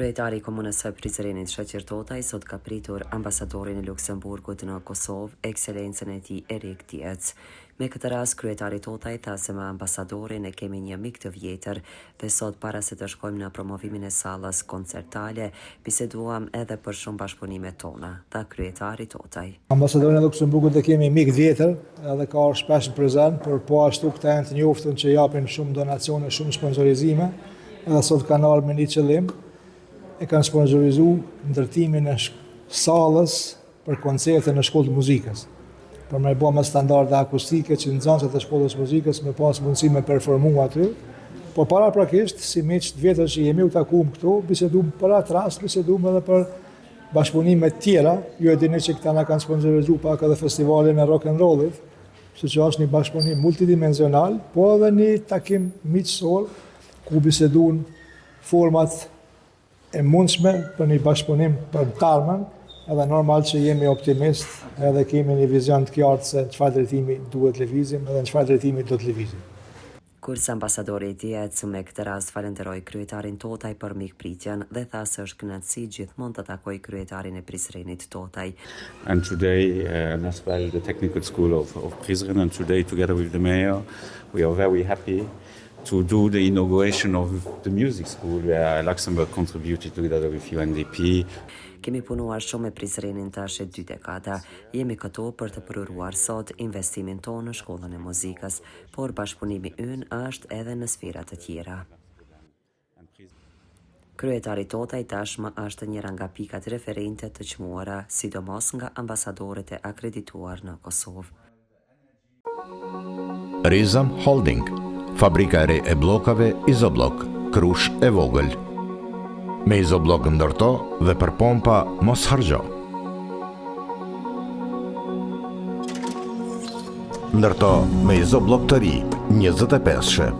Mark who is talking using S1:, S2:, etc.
S1: Kryetari I Komunës së Prizrenit Shoqir Totaj sot ka pritur ambasadorin e Luksemburgut në Kosovë, ekselencën e tij Erik Diec. Me këtë rast, kryetari Totaj tha se me ambasadorin e kemi një mik të vjetër dhe sot para se të shkojmë në promovimin e sallës koncertale, biseduam edhe për shumë bashkëpunimet tona, tha kryetari Totaj.
S2: Ambasadorin e Luksemburgut e kemi mik të vjetër, edhe ka shpesh prezant, por po ashtu këta janë të njoftën që japin shumë donacione, shumë sponsorizime, edhe sot kanë ardhur me një qëllim. E kanë sponsorizu ndërtimin e sallës për koncerte në shkollë të muzikës. Për me bë me standarde akustike që nxënësit e shkollës muzikës me pas mundësi me performu aty. Po paraprakisht, si miq të vjetër që jemi u takuam këtu, bisedum për atë rast, bisedum edhe për bashkëpunime të tjera. Ju e dini që këta na kanë sponsorizu pak edhe festivalin e rock and rollit, kështu që është një bashkëpunim multidimensional, po edhe një takim miqësor ku biseduan format e mundshme për një bashkëpunim për tarmen, edhe normal që jemi optimist, edhe kemi një vizion të qartë se çfarë drejtimi duhet lëvizim, edhe në çfarë drejtimi do të lëvizim.
S1: Kurse ambasadori Diec me këtë rast falenderoi kryetarin Totaj për mikpritjen dhe tha se është kënaqësi gjithmonë të takoj kryetarin e Prizrenit Totaj.
S3: And today, as well, the Technical School of Prizren, and today together with the mayor, we are very happy to do the inauguration of the music school where Luxembourg contributed together with UNDP.
S1: Kemi punuar shumë me Prizrenin tash e 2 dekada. Jemi këtu për të përuruar sot investimin tonë në shkollën e muzikës, por bashkëpunimi ynë është edhe në sfera të tjera. Kryetari Totaj tashmë është njëra nga pikat referente të çmuara, sidomos nga ambasadorët e akredituar në Kosovë.
S4: Rizam Holding, fabrika e re e bllokave Izoblok, Krush e vogël. Me Izoblok ndërto dhe për pompa mos harxho. Ndërto me Izoblok të ri, 25-she.